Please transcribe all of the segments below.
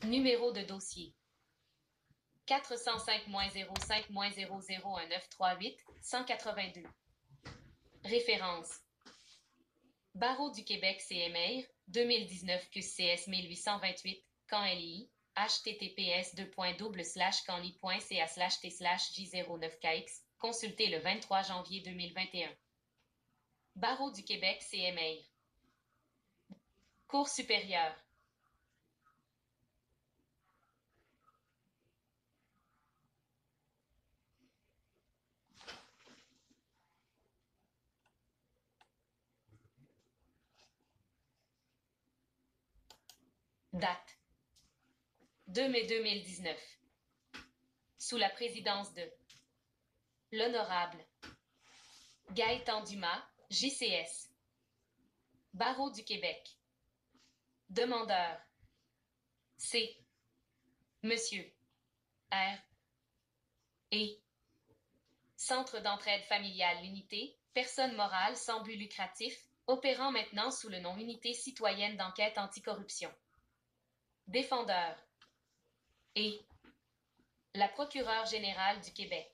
Numéro de dossier 405-05-001938 182. Référence Barreau du Québec CMR 2019 QCS 1828 CANLI https://canli.ca/t/j09kx consulté le 23 janvier 2021. Barreau du Québec CMR Cour supérieure Date 2 mai 2019. Sous la présidence de l'Honorable Gaëtan Dumas, JCS. Barreau du Québec. Demandeur C. Monsieur R. Et Centre d'entraide familiale L'Unité, personne morale sans but lucratif, opérant maintenant sous le nom Unité citoyenne d'enquête anticorruption. Défendeur et la procureure générale du Québec.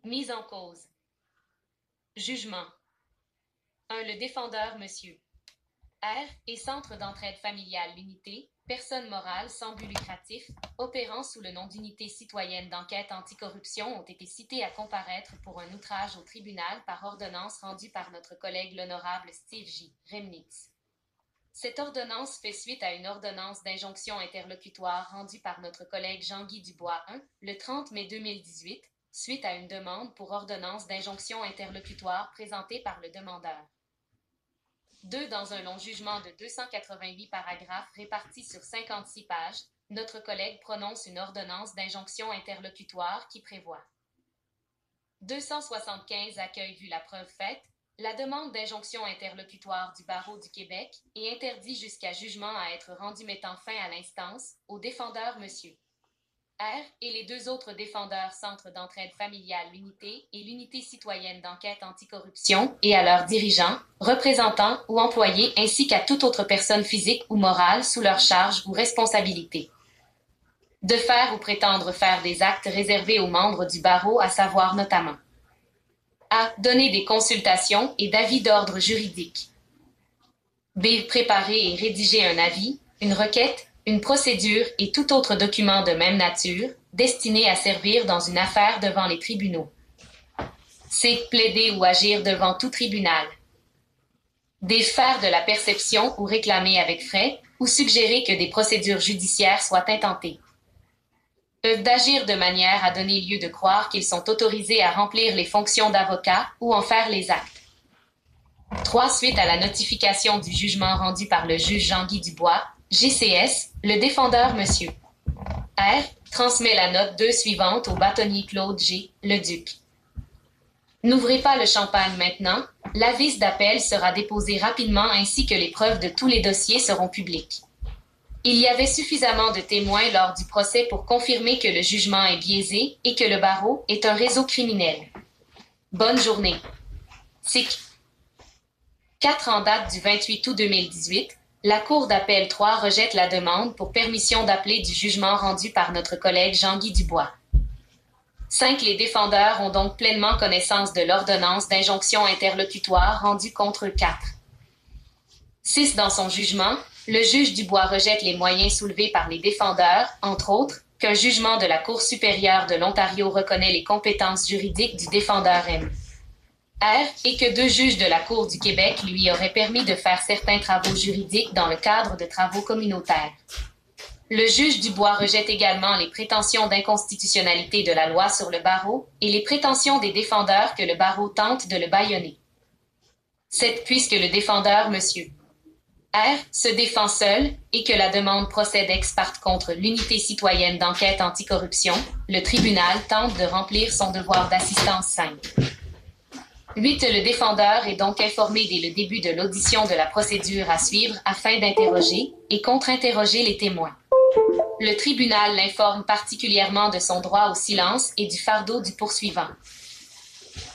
Mise en cause. Jugement 1. Le défendeur, monsieur R. et Centre d'entraide familiale L'Unité, personne morale sans but lucratif, opérant sous le nom d'Unité citoyenne d'enquête anticorruption ont été cités à comparaître pour un outrage au tribunal par ordonnance rendue par notre collègue l'honorable Steve J. Remnitz. Cette ordonnance fait suite à une ordonnance d'injonction interlocutoire rendue par notre collègue Jean-Guy Dubois 1, le 30 mai 2018, suite à une demande pour ordonnance d'injonction interlocutoire présentée par le demandeur. 2. Dans un long jugement de 288 paragraphes répartis sur 56 pages, notre collègue prononce une ordonnance d'injonction interlocutoire qui prévoit 275 accueille vu la preuve faite, la demande d'injonction interlocutoire du Barreau du Québec et interdit jusqu'à jugement à être rendu mettant fin à l'instance au défendeur monsieur R. et les deux autres défendeurs Centre d'entraide familiale L'Unité et l'Unité citoyenne d'enquête anticorruption et à leurs dirigeants, représentants ou employés ainsi qu'à toute autre personne physique ou morale sous leur charge ou responsabilité. De faire ou prétendre faire des actes réservés aux membres du barreau, à savoir notamment A. Donner des consultations et d'avis d'ordre juridique. B. Préparer et rédiger un avis, une requête, une procédure et tout autre document de même nature, destiné à servir dans une affaire devant les tribunaux. C. Plaider ou agir devant tout tribunal. D. Faire de la perception ou réclamer avec frais, ou suggérer que des procédures judiciaires soient intentées. E. D'agir de manière à donner lieu de croire qu'ils sont autorisés à remplir les fonctions d'avocat ou en faire les actes. 3. Suite à la notification du jugement rendu par le juge Jean-Guy Dubois, JCS, le défendeur monsieur R. transmet la note 2 suivante au bâtonnier Claude G. Leduc. N'ouvrez pas le champagne maintenant, l'avis d'appel sera déposé rapidement ainsi que les preuves de tous les dossiers seront publiques. Il y avait suffisamment de témoins lors du procès pour confirmer que le jugement est biaisé et que le barreau est un réseau criminel. Bonne journée. SIC. 4 en date du 28 août 2018, la Cour d'appel 3 rejette la demande pour permission d'appeler du jugement rendu par notre collègue Jean-Guy Dubois. 5. Les défendeurs ont donc pleinement connaissance de l'ordonnance d'injonction interlocutoire rendue contre 4. 6. Dans son jugement, le juge Dubois rejette les moyens soulevés par les défendeurs, entre autres, qu'un jugement de la Cour supérieure de l'Ontario reconnaît les compétences juridiques du défendeur M. R. et que 2 juges de la Cour du Québec lui auraient permis de faire certains travaux juridiques dans le cadre de travaux communautaires. Le juge Dubois rejette également les prétentions d'inconstitutionnalité de la loi sur le barreau et les prétentions des défendeurs que le barreau tente de le bâillonner. 7. Puisque le défendeur, monsieur R. se défend seul et que la demande procède ex parte contre l'unité citoyenne d'enquête anticorruption, le tribunal tente de remplir son devoir d'assistance simple. 8. Le défendeur est donc informé dès le début de l'audition de la procédure à suivre afin d'interroger et contre-interroger les témoins. Le tribunal l'informe particulièrement de son droit au silence et du fardeau du poursuivant.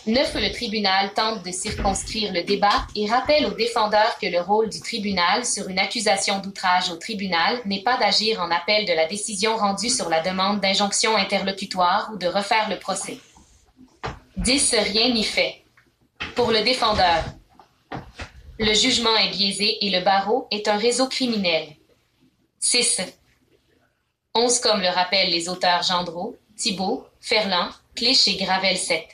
9. Le tribunal tente de circonscrire le débat et rappelle aux défendeurs que le rôle du tribunal sur une accusation d'outrage au tribunal n'est pas d'agir en appel de la décision rendue sur la demande d'injonction interlocutoire ou de refaire le procès. 10. Rien n'y fait. Pour le défendeur, le jugement est biaisé et le barreau est un réseau criminel. 6. 11. Comme le rappellent les auteurs Gendreau, Thibault, Ferland, Clich et Gravel 7.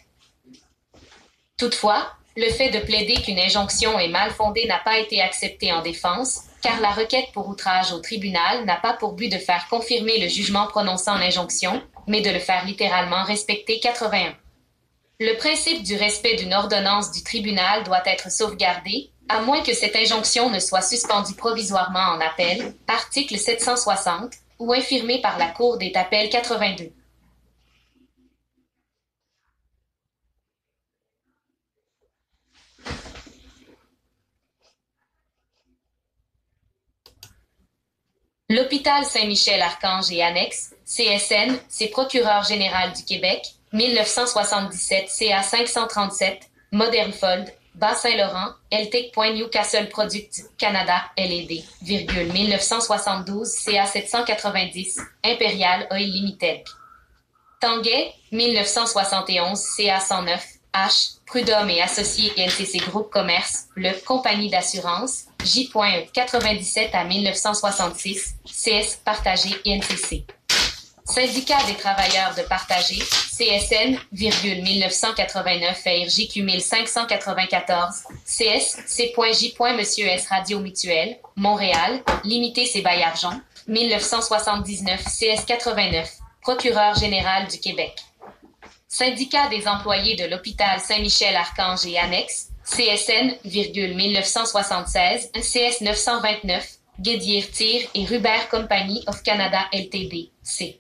Toutefois, le fait de plaider qu'une injonction est mal fondée n'a pas été accepté en défense, car la requête pour outrage au tribunal n'a pas pour but de faire confirmer le jugement prononçant l'injonction, mais de le faire littéralement respecter. 81. Le principe du respect d'une ordonnance du tribunal doit être sauvegardé, à moins que cette injonction ne soit suspendue provisoirement en appel, article 760, ou infirmée par la Cour des appels. 82. L'Hôpital Saint-Michel-Archange et Annexe, CSN, c'est Procureur général du Québec, 1977 CA 537, Modernfold, Bas-Saint-Laurent, LTIC.Newcastle Products Canada, LED, 1972 CA 790, Imperial Oil Limited. Tanguay, 1971 CA 109, H, Prud'homme et Associés NCC Groupe Commerce, le Compagnie d'assurance, J.E. 97 à 1966, CS Partagé NCC. Syndicat des travailleurs de Partagé, CSN, 1989 RJQ 1594, CS, C.J. Monsieur S Radio Mutuelle, Montréal, Limité C. Baillargeon, 1979 CS 89, Procureur général du Québec. Syndicat des employés de l'Hôpital Saint-Michel-Archange et Annexe, CSN, 1976, CS 929, Guédier Tire et Rubert Company of Canada Ltd, C.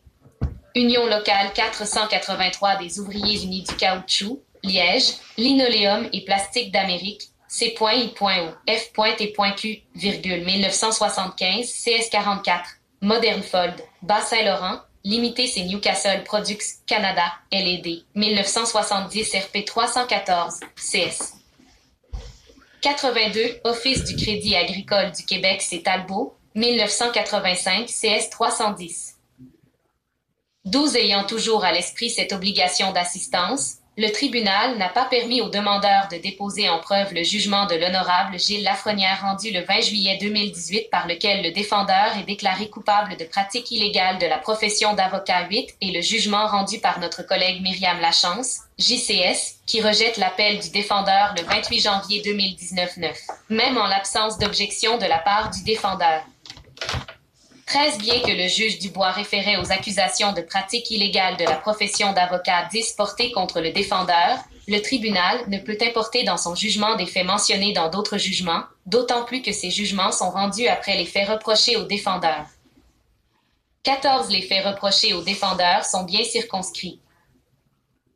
Union locale 483 des ouvriers unis du caoutchouc, Liège, linoléum et plastique d'Amérique, C.I.O, F.T.Q, 1975, CS 44, Modernfold, Bas-Saint-Laurent, Limité c'est Newcastle Products Canada, LED, 1970 RP 314, CS. 82, Office du Crédit agricole du Québec, c'est Talbot, 1985, CS 310. 12. Ayant toujours à l'esprit cette obligation d'assistance, le tribunal n'a pas permis aux demandeurs de déposer en preuve le jugement de l'honorable Gilles Lafrenière rendu le 20 juillet 2018 par lequel le défendeur est déclaré coupable de pratiques illégales de la profession d'avocat 8 et le jugement rendu par notre collègue Myriam Lachance, JCS, qui rejette l'appel du défendeur le 28 janvier 2019 9, même en l'absence d'objection de la part du défendeur. 13. Bien que le juge Dubois référait aux accusations de pratiques illégales de la profession d'avocat 10 portées contre le défendeur, le tribunal ne peut importer dans son jugement des faits mentionnés dans d'autres jugements, d'autant plus que ces jugements sont rendus après les faits reprochés au défendeur. 14. Les faits reprochés au défendeur sont bien circonscrits.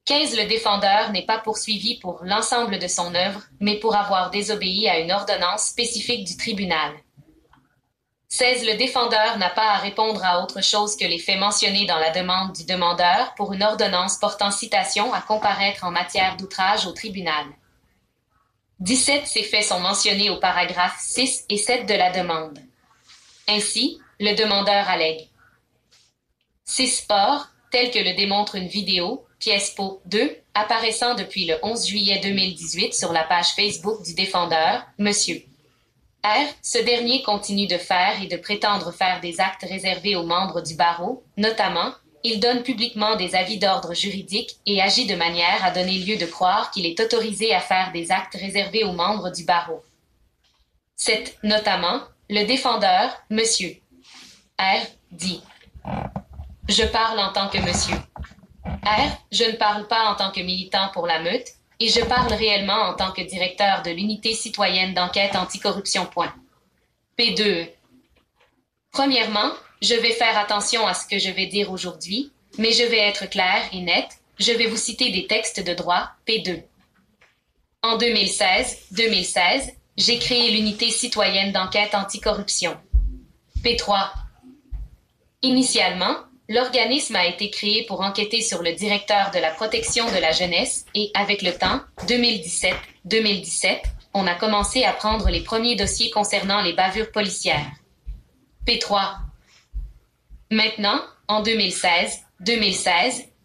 15. Le défendeur n'est pas poursuivi pour l'ensemble de son œuvre, mais pour avoir désobéi à une ordonnance spécifique du tribunal. 16. Le défendeur n'a pas à répondre à autre chose que les faits mentionnés dans la demande du demandeur pour une ordonnance portant citation à comparaître en matière d'outrage au tribunal. 17. Ces faits sont mentionnés au paragraphe 6 et 7 de la demande. Ainsi, le demandeur allègue 6 sports, tels que le démontre une vidéo, pièce Po 2, apparaissant depuis le 11 juillet 2018 sur la page Facebook du défendeur, Monsieur R. Ce dernier continue de faire et de prétendre faire des actes réservés aux membres du barreau, notamment, il donne publiquement des avis d'ordre juridique et agit de manière à donner lieu de croire qu'il est autorisé à faire des actes réservés aux membres du barreau. 7. Notamment, le défendeur, Monsieur R. dit « Je parle en tant que Monsieur R. Je ne parle pas en tant que militant pour la meute, et je parle réellement en tant que directeur de l'unité citoyenne d'enquête anticorruption. P2. Premièrement, je vais faire attention à ce que je vais dire aujourd'hui, mais je vais être clair et net, je vais vous citer des textes de droit, P2. En 2016, j'ai créé l'unité citoyenne d'enquête anticorruption. P3. Initialement, L'organisme a été créé pour enquêter sur le directeur de la protection de la jeunesse et, avec le temps, 2017, on a commencé à prendre les premiers dossiers concernant les bavures policières. P3. Maintenant, en 2016,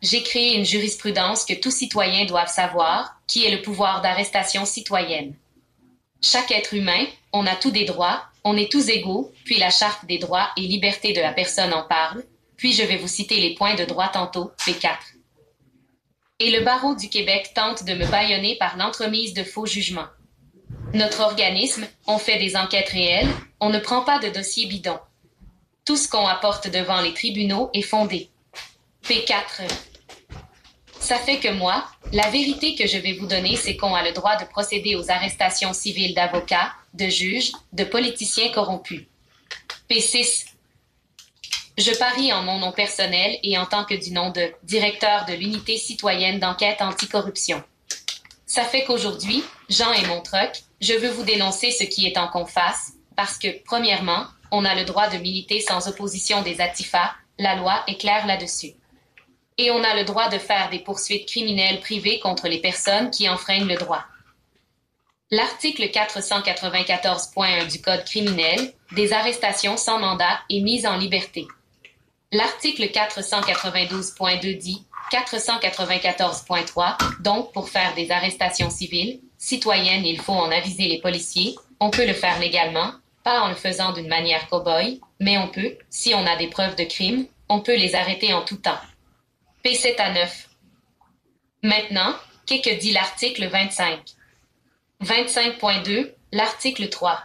j'ai créé une jurisprudence que tout citoyen doit savoir, qui est le pouvoir d'arrestation citoyenne. Chaque être humain, on a tous des droits, on est tous égaux, puis la Charte des droits et libertés de la personne en parle, puis je vais vous citer les points de droit tantôt, P4. Et le barreau du Québec tente de me bâillonner par l'entremise de faux jugements. Notre organisme, on fait des enquêtes réelles, on ne prend pas de dossiers bidons. Tout ce qu'on apporte devant les tribunaux est fondé. P4. Ça fait que moi, la vérité que je vais vous donner, c'est qu'on a le droit de procéder aux arrestations civiles d'avocats, de juges, de politiciens corrompus. P6. Je parie en mon nom personnel et en tant que du nom de directeur de l'unité citoyenne d'enquête anticorruption. Ça fait qu'aujourd'hui, Jean et mon truck, je veux vous dénoncer ce qui est en qu'on fasse, parce que, premièrement, on a le droit de militer sans opposition des ATIFA, la loi est claire là-dessus. Et on a le droit de faire des poursuites criminelles privées contre les personnes qui enfreignent le droit. L'article 494.1 du Code criminel, des arrestations sans mandat et mise en liberté. L'article 492.2 dit 494.3, donc pour faire des arrestations civiles, citoyennes, il faut en aviser les policiers, on peut le faire légalement, pas en le faisant d'une manière cow-boy, mais on peut, si on a des preuves de crime, on peut les arrêter en tout temps. P7 à 9. Maintenant, qu'est-ce que dit l'article 25? 25.2, l'article 3.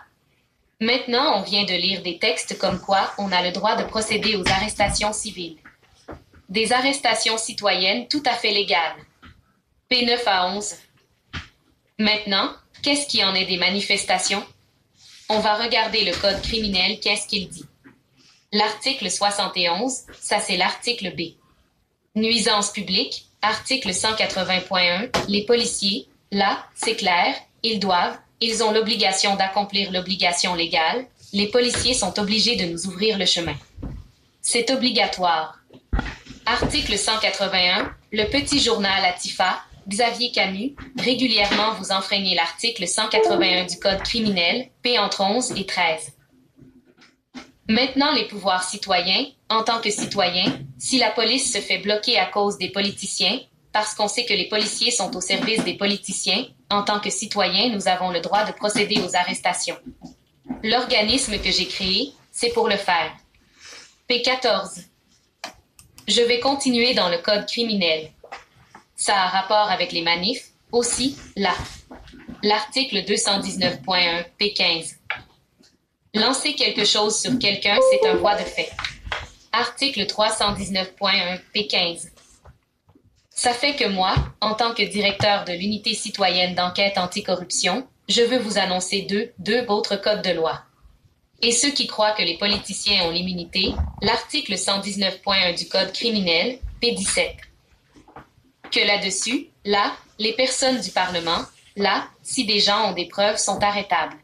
Maintenant, on vient de lire des textes comme quoi on a le droit de procéder aux arrestations civiles. Des arrestations citoyennes tout à fait légales. P9 à 11. Maintenant, qu'est-ce qui en est des manifestations? On va regarder le code criminel, qu'est-ce qu'il dit? L'article 71, ça c'est l'article B. Nuisance publique, article 180.1, les policiers, là, c'est clair, ils ont l'obligation d'accomplir l'obligation légale, les policiers sont obligés de nous ouvrir le chemin. C'est obligatoire. Article 181, le petit journal ATIFA, Xavier Camus, régulièrement vous enfreignez l'article 181 du Code criminel, P entre 11 et 13. Maintenant, les pouvoirs citoyens, en tant que citoyens, si la police se fait bloquer à cause des politiciens, parce qu'on sait que les policiers sont au service des politiciens, en tant que citoyens, nous avons le droit de procéder aux arrestations. L'organisme que j'ai créé, c'est pour le faire. P14. Je vais continuer dans le code criminel. Ça a rapport avec les manifs, aussi, là. L'article 219.1, P15. Lancer quelque chose sur quelqu'un, c'est un voie de fait. Article 319.1, P15. Ça fait que moi, en tant que directeur de l'unité citoyenne d'enquête anticorruption, je veux vous annoncer deux autres codes de loi. Et ceux qui croient que les politiciens ont l'immunité, l'article 119.1 du Code criminel, P17. Que là-dessus, là, les personnes du Parlement, là, si des gens ont des preuves, sont arrêtables.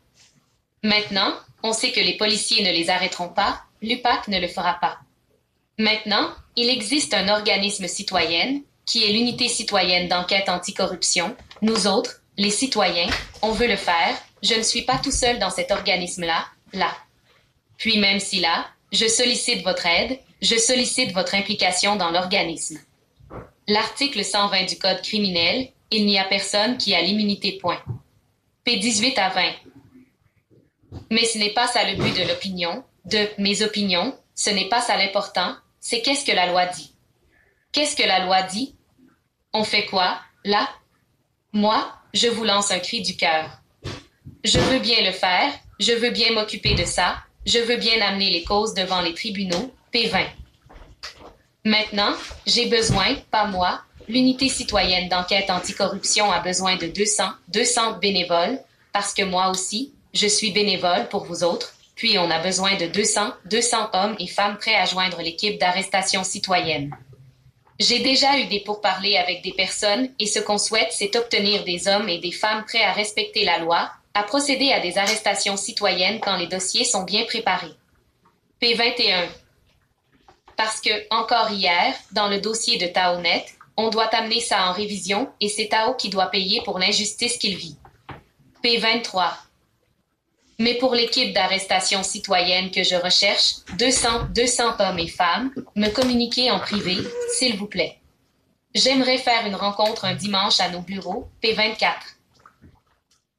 Maintenant, on sait que les policiers ne les arrêteront pas, l'UPAC ne le fera pas. Maintenant, il existe un organisme citoyen, qui est l'unité citoyenne d'enquête anticorruption. Nous autres, les citoyens, on veut le faire, je ne suis pas tout seul dans cet organisme-là, là. Puis même si là, je sollicite votre aide, je sollicite votre implication dans l'organisme. L'article 120 du Code criminel, il n'y a personne qui a l'immunité point. P18 à 20. Mais ce n'est pas ça le but de l'opinion, de mes opinions, ce n'est pas ça l'important, c'est qu'est-ce que la loi dit. Qu'est-ce que la loi dit? On fait quoi, là? Moi, je vous lance un cri du cœur. Je veux bien le faire, je veux bien m'occuper de ça, je veux bien amener les causes devant les tribunaux, P20. Maintenant, j'ai besoin, pas moi, l'unité citoyenne d'enquête anticorruption a besoin de 200 bénévoles, parce que moi aussi, je suis bénévole pour vous autres, puis on a besoin de 200 hommes et femmes prêts à joindre l'équipe d'arrestation citoyenne. J'ai déjà eu des pourparlers avec des personnes et ce qu'on souhaite, c'est obtenir des hommes et des femmes prêts à respecter la loi, à procéder à des arrestations citoyennes quand les dossiers sont bien préparés. P21. Parce que, encore hier, dans le dossier de TaoNet, on doit amener ça en révision et c'est Tao qui doit payer pour l'injustice qu'il vit. P23. Mais pour l'équipe d'arrestation citoyenne que je recherche, 200 hommes et femmes, me communiquer en privé, s'il vous plaît. J'aimerais faire une rencontre un dimanche à nos bureaux, P24.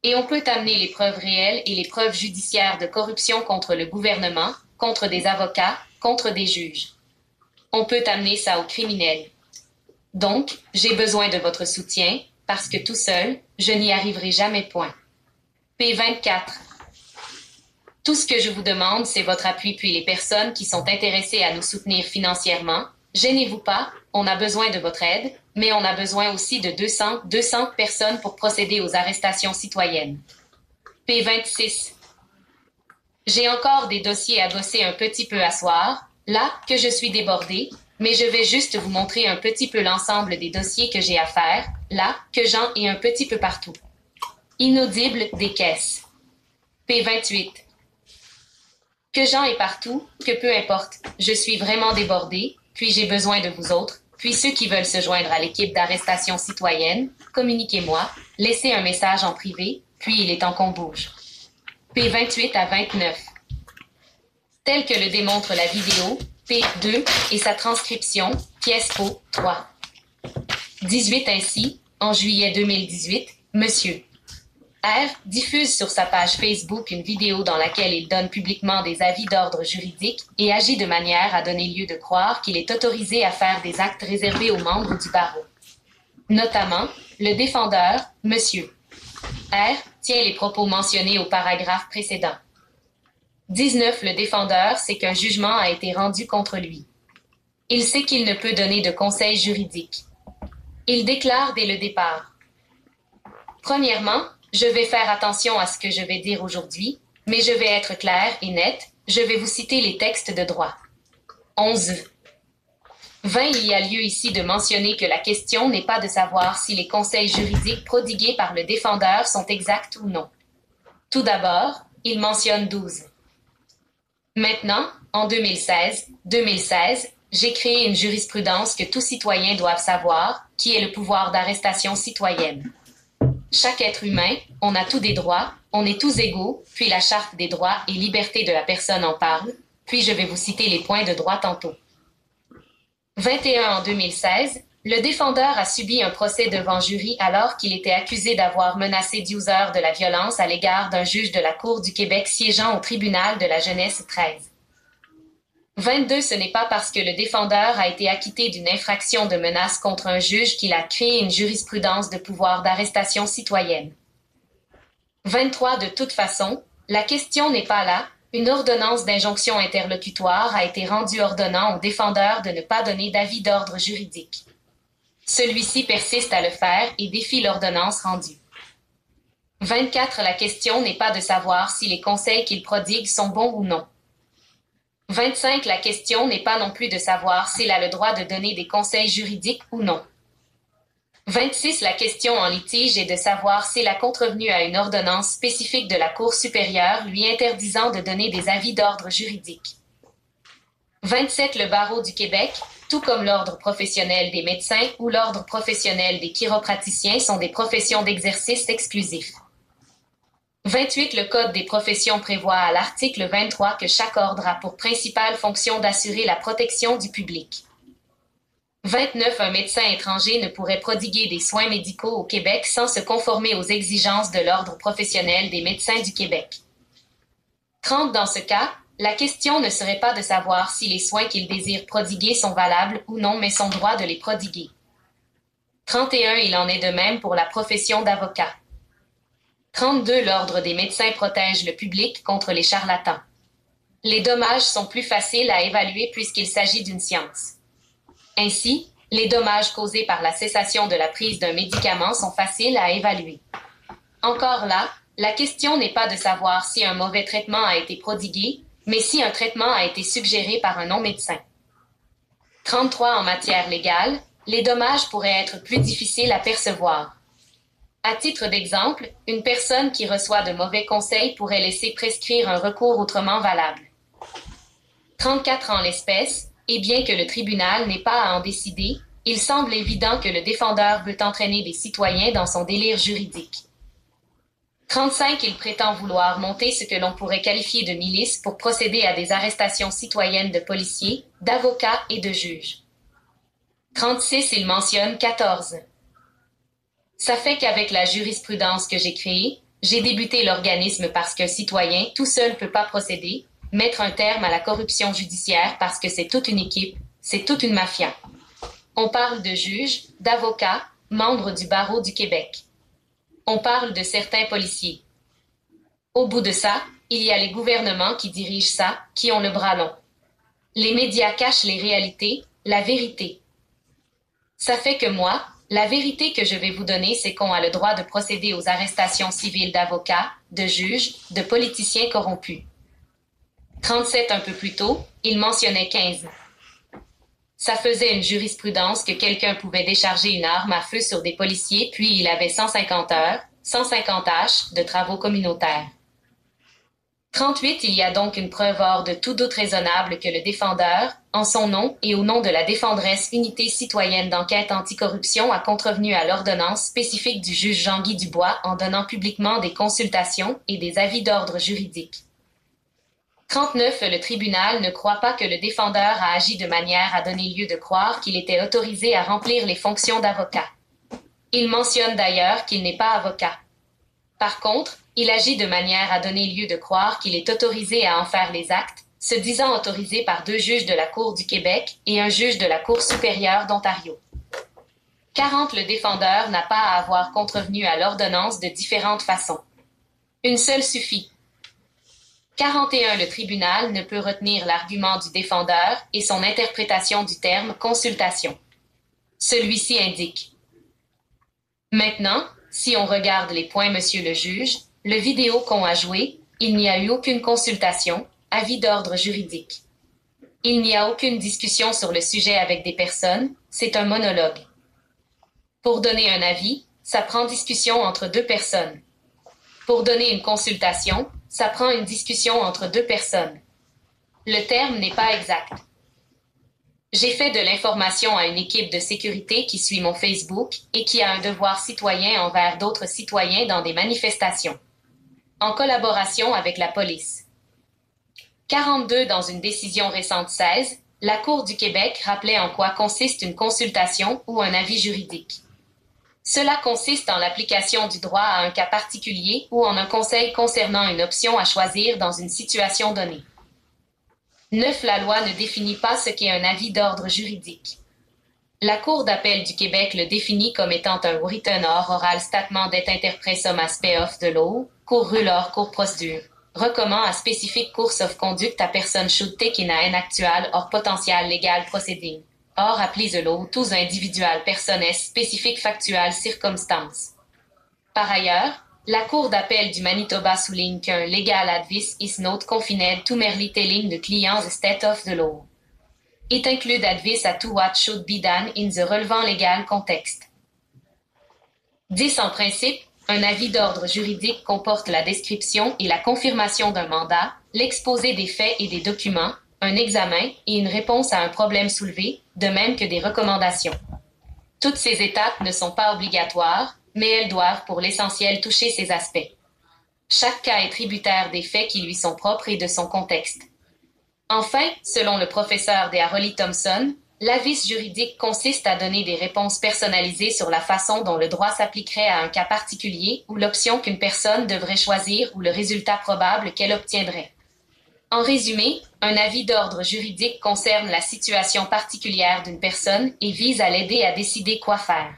Et on peut amener les preuves réelles et les preuves judiciaires de corruption contre le gouvernement, contre des avocats, contre des juges. On peut amener ça aux criminels. Donc, j'ai besoin de votre soutien, parce que tout seul, je n'y arriverai jamais point. P24. Tout ce que je vous demande, c'est votre appui puis les personnes qui sont intéressées à nous soutenir financièrement. Gênez-vous pas, on a besoin de votre aide, mais on a besoin aussi de 200 personnes pour procéder aux arrestations citoyennes. P26. J'ai encore des dossiers à bosser un petit peu à soir, là que je suis débordée, mais je vais juste vous montrer un petit peu l'ensemble des dossiers que j'ai à faire, là que j'en ai un petit peu partout. Inaudible des caisses. P28. Que j'en ai partout, que peu importe, je suis vraiment débordée, puis j'ai besoin de vous autres, puis ceux qui veulent se joindre à l'équipe d'arrestation citoyenne, communiquez-moi, laissez un message en privé, puis il est temps qu'on bouge. P28 à 29. Tel que le démontre la vidéo, P2 et sa transcription, pièce Po 3. 18 ainsi, en juillet 2018, Monsieur R diffuse sur sa page Facebook une vidéo dans laquelle il donne publiquement des avis d'ordre juridique et agit de manière à donner lieu de croire qu'il est autorisé à faire des actes réservés aux membres du barreau. Notamment, le défendeur, Monsieur R, tient les propos mentionnés au paragraphe précédent. 19. Le défendeur sait qu'un jugement a été rendu contre lui. Il sait qu'il ne peut donner de conseils juridiques. Il déclare dès le départ. Premièrement, je vais faire attention à ce que je vais dire aujourd'hui, mais je vais être clair et net, je vais vous citer les textes de droit. 11. 20. Il y a lieu ici de mentionner que la question n'est pas de savoir si les conseils juridiques prodigués par le défendeur sont exacts ou non. Tout d'abord, il mentionne 12. Maintenant, en 2016, j'ai créé une jurisprudence que tout citoyen doit savoir, qui est le pouvoir d'arrestation citoyenne. Chaque être humain, on a tous des droits, on est tous égaux, puis la Charte des droits et libertés de la personne en parle, puis je vais vous citer les points de droit tantôt. 21. En 2016, le défendeur a subi un procès devant jury alors qu'il était accusé d'avoir menacé d'user de la violence à l'égard d'un juge de la Cour du Québec siégeant au tribunal de la jeunesse 13. 22. Ce n'est pas parce que le défendeur a été acquitté d'une infraction de menace contre un juge qu'il a créé une jurisprudence de pouvoir d'arrestation citoyenne. 23. De toute façon, la question n'est pas là. Une ordonnance d'injonction interlocutoire a été rendue ordonnant au défendeur de ne pas donner d'avis d'ordre juridique. Celui-ci persiste à le faire et défie l'ordonnance rendue. 24. La question n'est pas de savoir si les conseils qu'il prodigue sont bons ou non. 25. La question n'est pas non plus de savoir s'il a le droit de donner des conseils juridiques ou non. 26. La question en litige est de savoir s'il a contrevenu à une ordonnance spécifique de la Cour supérieure lui interdisant de donner des avis d'ordre juridique. 27. Le barreau du Québec, tout comme l'ordre professionnel des médecins ou l'ordre professionnel des chiropraticiens, sont des professions d'exercice exclusif. 28. Le Code des professions prévoit à l'article 23 que chaque ordre a pour principale fonction d'assurer la protection du public. 29. Un médecin étranger ne pourrait prodiguer des soins médicaux au Québec sans se conformer aux exigences de l'Ordre professionnel des médecins du Québec. 30. Dans ce cas, la question ne serait pas de savoir si les soins qu'il désire prodiguer sont valables ou non, mais son droit de les prodiguer. 31. Il en est de même pour la profession d'avocat. 32. L'Ordre des médecins protège le public contre les charlatans. Les dommages sont plus faciles à évaluer puisqu'il s'agit d'une science. Ainsi, les dommages causés par la cessation de la prise d'un médicament sont faciles à évaluer. Encore là, la question n'est pas de savoir si un mauvais traitement a été prodigué, mais si un traitement a été suggéré par un non-médecin. 33. En matière légale, les dommages pourraient être plus difficiles à percevoir. À titre d'exemple, une personne qui reçoit de mauvais conseils pourrait laisser prescrire un recours autrement valable. 34. En l'espèce, et bien que le tribunal n'ait pas à en décider, il semble évident que le défendeur veut entraîner des citoyens dans son délire juridique. 35. Il prétend vouloir monter ce que l'on pourrait qualifier de milice pour procéder à des arrestations citoyennes de policiers, d'avocats et de juges. 36. Il mentionne 14. Ça fait qu'avec la jurisprudence que j'ai créée, j'ai débuté l'organisme parce qu'un citoyen tout seul ne peut pas procéder, mettre un terme à la corruption judiciaire parce que c'est toute une équipe, c'est toute une mafia. On parle de juges, d'avocats, membres du barreau du Québec. On parle de certains policiers. Au bout de ça, il y a les gouvernements qui dirigent ça, qui ont le bras long. Les médias cachent les réalités, la vérité. Ça fait que moi, la vérité que je vais vous donner, c'est qu'on a le droit de procéder aux arrestations civiles d'avocats, de juges, de politiciens corrompus. 37. Un peu plus tôt, il mentionnait 15. Ça faisait une jurisprudence que quelqu'un pouvait décharger une arme à feu sur des policiers, puis il avait 150 heures, 150 H de travaux communautaires. 38. Il y a donc une preuve hors de tout doute raisonnable que le défendeur, en son nom et au nom de la défendresse Unité citoyenne d'enquête anticorruption, a contrevenu à l'ordonnance spécifique du juge Jean-Guy Dubois en donnant publiquement des consultations et des avis d'ordre juridique. 39. Le tribunal ne croit pas que le défendeur a agi de manière à donner lieu de croire qu'il était autorisé à remplir les fonctions d'avocat. Il mentionne d'ailleurs qu'il n'est pas avocat. Par contre, il agit de manière à donner lieu de croire qu'il est autorisé à en faire les actes, se disant autorisé par 2 juges de la Cour du Québec et un juge de la Cour supérieure d'Ontario. 40. Le défendeur n'a pas à avoir contrevenu à l'ordonnance de différentes façons. Une seule suffit. 41. Le tribunal ne peut retenir l'argument du défendeur et son interprétation du terme consultation. Celui-ci indique. Maintenant, si on regarde les points, monsieur le juge, le vidéo qu'on a joué, il n'y a eu aucune consultation, avis d'ordre juridique. Il n'y a aucune discussion sur le sujet avec des personnes, c'est un monologue. Pour donner un avis, ça prend discussion entre 2 personnes. Pour donner une consultation, ça prend une discussion entre 2 personnes. Le terme n'est pas exact. J'ai fait de l'information à une équipe de sécurité qui suit mon Facebook et qui a un devoir citoyen envers d'autres citoyens dans des manifestations, en collaboration avec la police. 42. Dans une décision récente 16, la Cour du Québec rappelait en quoi consiste une consultation ou un avis juridique. Cela consiste en l'application du droit à un cas particulier ou en un conseil concernant une option à choisir dans une situation donnée. 9. La loi ne définit pas ce qu'est un avis d'ordre juridique. La Cour d'appel du Québec le définit comme étant un written or oral statement det interpressum aspect of the law, cour rule or cour procedure, recommand a specific course of conduct a person should take in a an actual or potential legal proceeding. Or apply the law to the individual personnes spécifique factual circumstance. Par ailleurs, la Cour d'appel du Manitoba souligne qu'un legal advice is not confined to merely telling the client the state of the law. It include advice to what should be done in the relevant legal context. 10. En principe, un avis d'ordre juridique comporte la description et la confirmation d'un mandat, l'exposé des faits et des documents, un examen et une réponse à un problème soulevé, de même que des recommandations. Toutes ces étapes ne sont pas obligatoires, mais elles doivent pour l'essentiel toucher ces aspects. Chaque cas est tributaire des faits qui lui sont propres et de son contexte. Enfin, selon le professeur D. Haroley Thompson, l'avis juridique consiste à donner des réponses personnalisées sur la façon dont le droit s'appliquerait à un cas particulier ou l'option qu'une personne devrait choisir ou le résultat probable qu'elle obtiendrait. En résumé, un avis d'ordre juridique concerne la situation particulière d'une personne et vise à l'aider à décider quoi faire.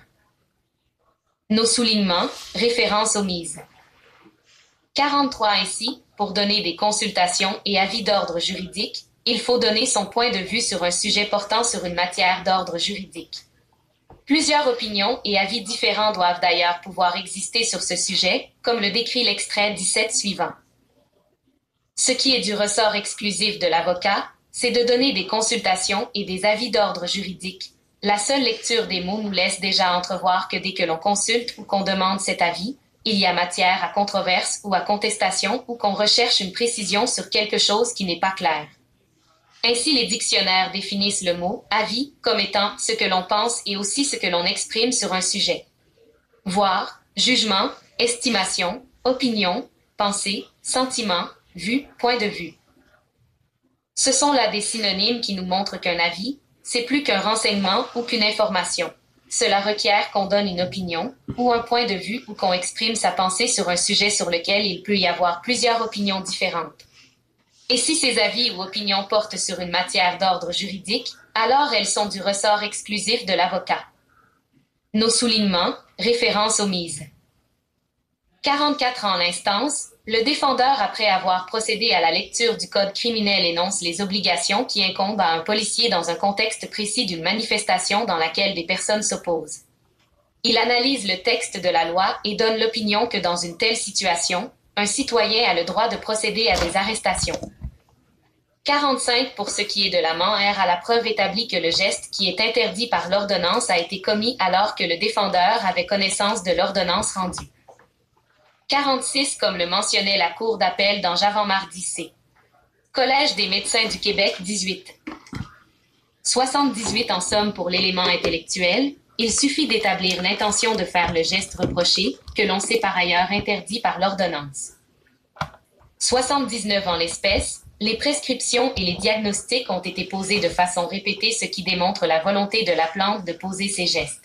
Nos soulignements, références omises. 43. Ainsi, pour donner des consultations et avis d'ordre juridique, il faut donner son point de vue sur un sujet portant sur une matière d'ordre juridique. Plusieurs opinions et avis différents doivent d'ailleurs pouvoir exister sur ce sujet, comme le décrit l'extrait 17 suivant. Ce qui est du ressort exclusif de l'avocat, c'est de donner des consultations et des avis d'ordre juridique. La seule lecture des mots nous laisse déjà entrevoir que dès que l'on consulte ou qu'on demande cet avis, il y a matière à controverse ou à contestation ou qu'on recherche une précision sur quelque chose qui n'est pas clair. Ainsi, les dictionnaires définissent le mot « avis » comme étant ce que l'on pense et aussi ce que l'on exprime sur un sujet. Voir, jugement, estimation, opinion, pensée, sentiment, vue, point de vue. Ce sont là des synonymes qui nous montrent qu'un avis, c'est plus qu'un renseignement ou qu'une information. Cela requiert qu'on donne une opinion ou un point de vue ou qu'on exprime sa pensée sur un sujet sur lequel il peut y avoir plusieurs opinions différentes. Et si ces avis ou opinions portent sur une matière d'ordre juridique, alors elles sont du ressort exclusif de l'avocat. Nos soulignements, références omises. 44 ans l'instance, le défendeur, après avoir procédé à la lecture du code criminel, énonce les obligations qui incombent à un policier dans un contexte précis d'une manifestation dans laquelle des personnes s'opposent. Il analyse le texte de la loi et donne l'opinion que dans une telle situation, un citoyen a le droit de procéder à des arrestations. 45 pour ce qui est de l'amende R à la preuve établie que le geste qui est interdit par l'ordonnance a été commis alors que le défendeur avait connaissance de l'ordonnance rendue. 46 comme le mentionnait la Cour d'appel dans Javant-Mardi C. Collège des médecins du Québec 18. 78 en somme pour l'élément intellectuel, il suffit d'établir l'intention de faire le geste reproché, que l'on sait par ailleurs interdit par l'ordonnance. 79 en l'espèce, les prescriptions et les diagnostics ont été posés de façon répétée, ce qui démontre la volonté de la plante de poser ces gestes.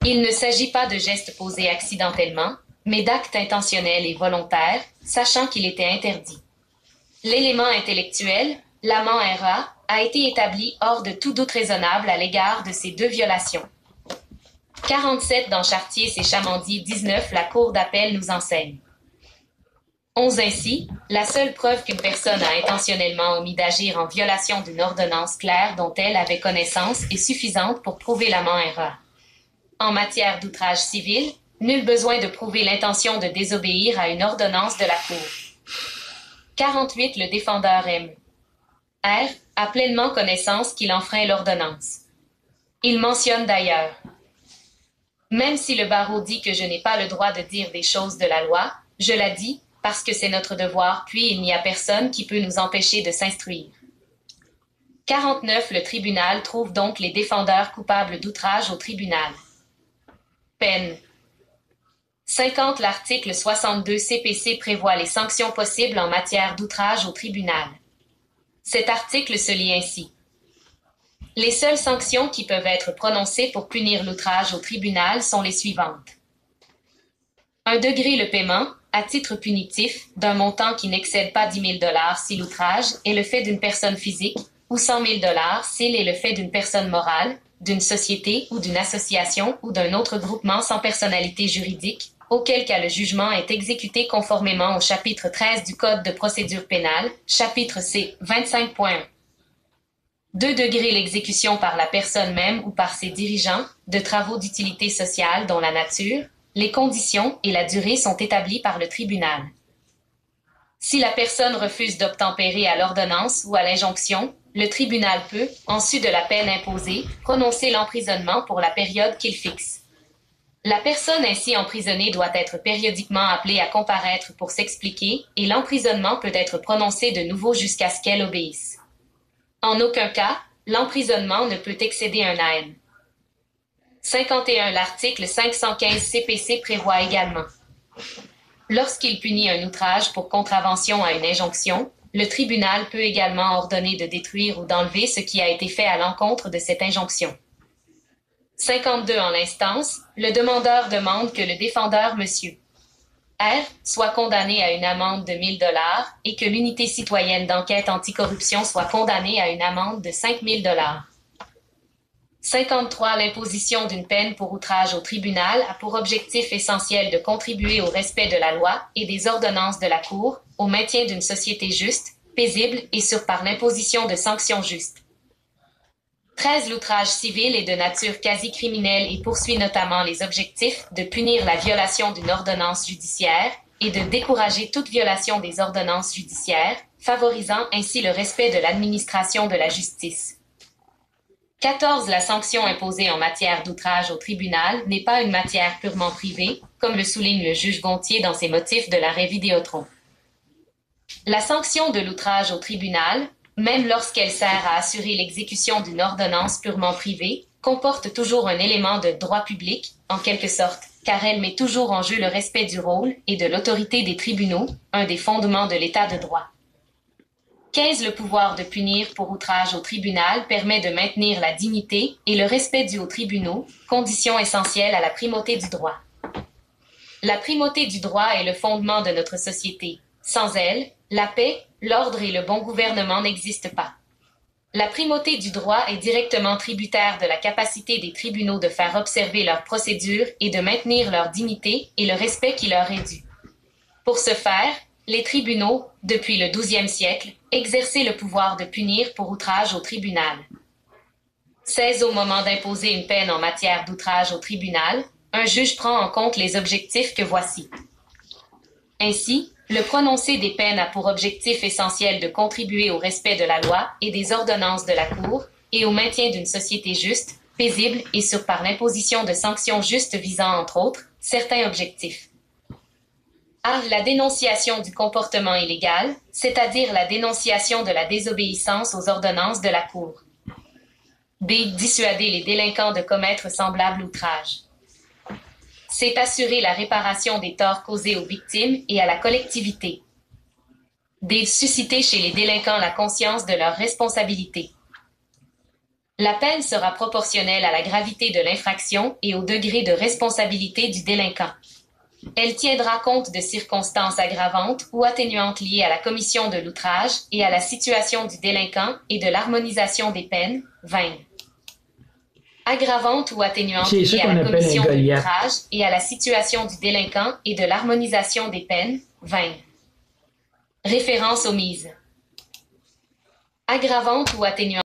Il ne s'agit pas de gestes posés accidentellement, mais d'actes intentionnels et volontaires, sachant qu'il était interdit. L'élément intellectuel, l'amende RA, a été établi hors de tout doute raisonnable à l'égard de ces deux violations. 47 dans Chartier et Chamandier 19, la Cour d'appel nous enseigne. 11 ainsi, la seule preuve qu'une personne a intentionnellement omis d'agir en violation d'une ordonnance claire dont elle avait connaissance est suffisante pour prouver l'amende RA. En matière d'outrage civil, nul besoin de prouver l'intention de désobéir à une ordonnance de la Cour. 48 le défendeur M. R. a pleinement connaissance qu'il enfreint l'ordonnance. Il mentionne d'ailleurs « Même si le barreau dit que je n'ai pas le droit de dire des choses de la loi, je la dis parce que c'est notre devoir, puis il n'y a personne qui peut nous empêcher de s'instruire. » 49 le tribunal trouve donc les défendeurs coupables d'outrage au tribunal. Peine. 50 l'article 62 CPC prévoit les sanctions possibles en matière d'outrage au tribunal. Cet article se lit ainsi. Les seules sanctions qui peuvent être prononcées pour punir l'outrage au tribunal sont les suivantes. 1 degré le paiement, à titre punitif, d'un montant qui n'excède pas 10 000 $ si l'outrage est le fait d'une personne physique, ou 100 000 $ s'il est le fait d'une personne morale, d'une société ou d'une association ou d'un autre groupement sans personnalité juridique, auquel cas le jugement est exécuté conformément au chapitre 13 du Code de procédure pénale, chapitre C, 25.1. 2 degrés l'exécution par la personne même ou par ses dirigeants de travaux d'utilité sociale dont la nature, les conditions et la durée sont établies par le tribunal. Si la personne refuse d'obtempérer à l'ordonnance ou à l'injonction, le tribunal peut, en sus de la peine imposée, prononcer l'emprisonnement pour la période qu'il fixe. La personne ainsi emprisonnée doit être périodiquement appelée à comparaître pour s'expliquer et l'emprisonnement peut être prononcé de nouveau jusqu'à ce qu'elle obéisse. En aucun cas, l'emprisonnement ne peut excéder un an. 51 l'article 515 CPC prévoit également. Lorsqu'il punit un outrage pour contravention à une injonction, le tribunal peut également ordonner de détruire ou d'enlever ce qui a été fait à l'encontre de cette injonction. 52 en l'instance, le demandeur demande que le défendeur Monsieur R soit condamné à une amende de 1 000 $ et que l'unité citoyenne d'enquête anticorruption soit condamnée à une amende de 5 000 $. 53 l'imposition d'une peine pour outrage au tribunal a pour objectif essentiel de contribuer au respect de la loi et des ordonnances de la Cour, au maintien d'une société juste, paisible et sûre par l'imposition de sanctions justes. 13 l'outrage civil est de nature quasi-criminelle et poursuit notamment les objectifs de punir la violation d'une ordonnance judiciaire et de décourager toute violation des ordonnances judiciaires, favorisant ainsi le respect de l'administration de la justice. 14 la sanction imposée en matière d'outrage au tribunal n'est pas une matière purement privée, comme le souligne le juge Gontier dans ses motifs de l'arrêt Vidéotron. La sanction de l'outrage au tribunal, même lorsqu'elle sert à assurer l'exécution d'une ordonnance purement privée, comporte toujours un élément de droit public, en quelque sorte, car elle met toujours en jeu le respect du rôle et de l'autorité des tribunaux, un des fondements de l'État de droit. 15. Le pouvoir de punir pour outrage au tribunal permet de maintenir la dignité et le respect dû aux tribunaux, condition essentielle à la primauté du droit. La primauté du droit est le fondement de notre société. Sans elle, la paix, l'ordre et le bon gouvernement n'existent pas. La primauté du droit est directement tributaire de la capacité des tribunaux de faire observer leurs procédures et de maintenir leur dignité et le respect qui leur est dû. Pour ce faire, les tribunaux, depuis le XIIe siècle, exerçaient le pouvoir de punir pour outrage au tribunal. 16. Au moment d'imposer une peine en matière d'outrage au tribunal, un juge prend en compte les objectifs que voici. Ainsi, le prononcé des peines a pour objectif essentiel de contribuer au respect de la loi et des ordonnances de la Cour et au maintien d'une société juste, paisible et sûre par l'imposition de sanctions justes visant, entre autres, certains objectifs. A. La dénonciation du comportement illégal, c'est-à-dire la dénonciation de la désobéissance aux ordonnances de la Cour. B. Dissuader les délinquants de commettre semblable outrage. C'est assurer la réparation des torts causés aux victimes et à la collectivité. D. Susciter chez les délinquants la conscience de leurs responsabilités. La peine sera proportionnelle à la gravité de l'infraction et au degré de responsabilité du délinquant. Elle tiendra compte de circonstances aggravantes ou atténuantes liées à la commission de l'outrage et à la situation du délinquant et de l'harmonisation des peines. 20. Aggravantes ou atténuantes liées à la commission de l'outrage et à la situation du délinquant et de l'harmonisation des peines. 20. Référence omise. Aggravantes ou atténuantes